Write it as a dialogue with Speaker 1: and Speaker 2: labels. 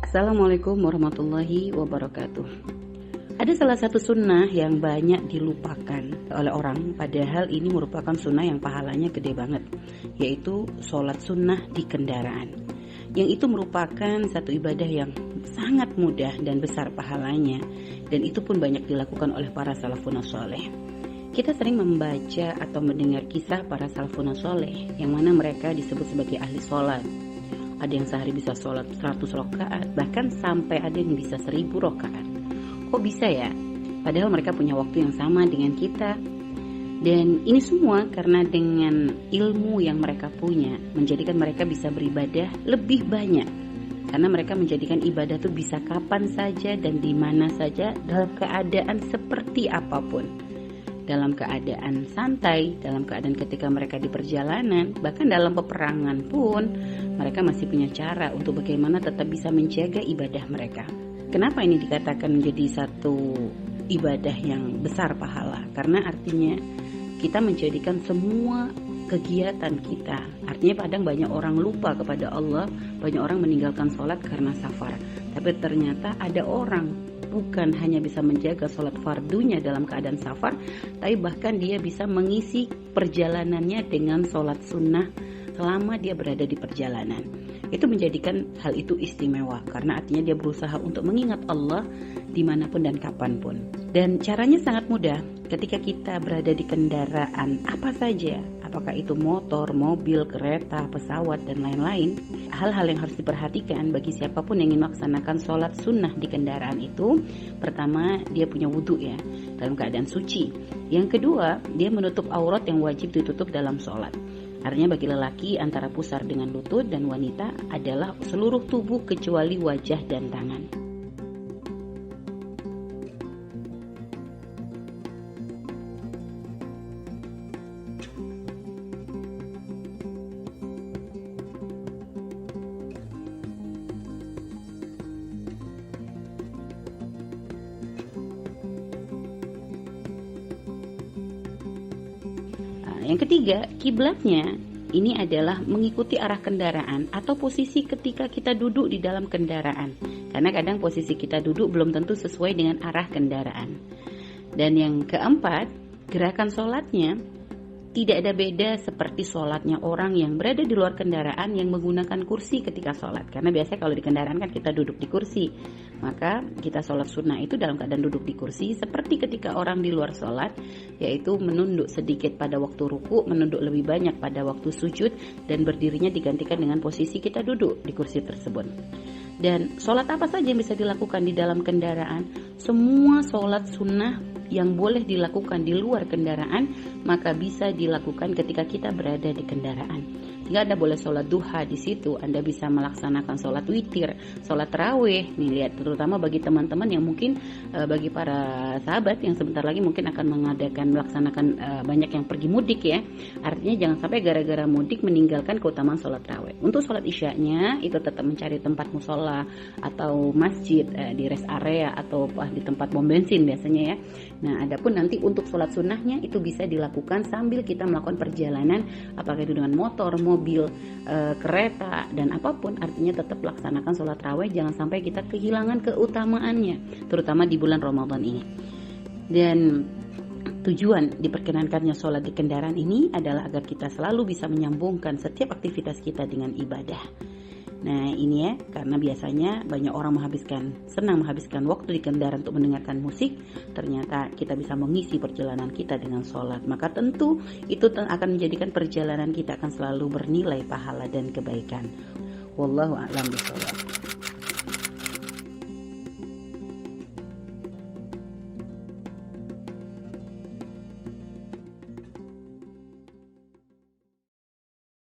Speaker 1: Assalamualaikum warahmatullahi wabarakatuh. Ada salah satu sunnah yang banyak dilupakan oleh orang, padahal ini merupakan sunnah yang pahalanya gede banget, yaitu sholat sunnah di kendaraan. Yang itu merupakan satu ibadah yang sangat mudah dan besar pahalanya, dan itu pun banyak dilakukan oleh para salafun sholeh. Kita sering membaca atau mendengar kisah para salafun sholeh, yang mana mereka disebut sebagai ahli sholat. Ada yang sehari bisa sholat 100 rakaat, bahkan sampai ada yang bisa 1000 rakaat. Kok bisa ya? Padahal mereka punya waktu yang sama dengan kita. Dan ini semua karena dengan ilmu yang mereka punya, menjadikan mereka bisa beribadah lebih banyak. Karena mereka menjadikan ibadah itu bisa kapan saja dan di mana saja, dalam keadaan seperti apapun. Dalam keadaan santai, dalam keadaan ketika mereka di perjalanan, bahkan dalam peperangan pun, mereka masih punya cara untuk bagaimana tetap bisa menjaga ibadah mereka. Kenapa ini dikatakan menjadi satu ibadah yang besar pahala? Karena artinya kita menjadikan semua kegiatan kita. Artinya kadang banyak orang lupa kepada Allah, banyak orang meninggalkan sholat karena safar. Tapi ternyata ada orang bukan hanya bisa menjaga sholat fardunya dalam keadaan safar, tapi bahkan dia bisa mengisi perjalanannya dengan sholat sunnah selama dia berada di perjalanan. Itu menjadikan hal itu istimewa, karena artinya dia berusaha untuk mengingat Allah dimanapun dan kapanpun. Dan caranya sangat mudah. Ketika kita berada di kendaraan apa saja, apakah itu motor, mobil, kereta, pesawat, dan lain-lain, hal-hal yang harus diperhatikan bagi siapapun yang ingin melaksanakan sholat sunnah di kendaraan itu, pertama dia punya wudhu ya, dalam keadaan suci. Yang kedua, dia menutup aurat yang wajib ditutup dalam sholat. Artinya bagi lelaki antara pusar dengan lutut, dan wanita adalah seluruh tubuh kecuali wajah dan tangan. Yang ketiga, kiblatnya ini adalah mengikuti arah kendaraan atau posisi ketika kita duduk di dalam kendaraan. Karena kadang posisi kita duduk belum tentu sesuai dengan arah kendaraan. Dan yang keempat, gerakan sholatnya tidak ada beda seperti sholatnya orang yang berada di luar kendaraan yang menggunakan kursi ketika sholat. Karena biasanya kalau di kendaraan kan kita duduk di kursi. Maka kita sholat sunnah itu dalam keadaan duduk di kursi, seperti ketika orang di luar sholat, yaitu menunduk sedikit pada waktu ruku, menunduk lebih banyak pada waktu sujud, dan berdirinya digantikan dengan posisi kita duduk di kursi tersebut. Dan sholat apa saja yang bisa dilakukan di dalam kendaraan? Semua sholat sunnah yang boleh dilakukan di luar kendaraan, maka bisa dilakukan ketika kita berada di kendaraan. Jika Anda boleh sholat duha di situ, Anda bisa melaksanakan sholat witir, sholat tarawih. Nih lihat, terutama bagi teman-teman yang mungkin bagi para sahabat yang sebentar lagi mungkin akan melaksanakan banyak yang pergi mudik ya. Artinya jangan sampai gara-gara mudik meninggalkan keutamaan sholat tarawih. Untuk sholat isyanya itu tetap mencari tempat musola atau masjid di rest area atau di tempat pom bensin biasanya ya. Nah, adapun nanti untuk sholat sunnahnya itu bisa dilakukan sambil kita melakukan perjalanan, apakah itu dengan motor, mobil, kereta, dan apapun. Artinya tetap laksanakan sholat tarawih, jangan sampai kita kehilangan keutamaannya, terutama di bulan Ramadan ini. Dan tujuan diperkenankannya sholat di kendaraan ini adalah agar kita selalu bisa menyambungkan setiap aktivitas kita dengan ibadah. Nah ini ya, karena biasanya banyak orang senang menghabiskan waktu di kendaraan untuk mendengarkan musik, ternyata kita bisa mengisi perjalanan kita dengan sholat. Maka tentu itu akan menjadikan perjalanan kita akan selalu bernilai pahala dan kebaikan. Wallahu a'lam bishawab.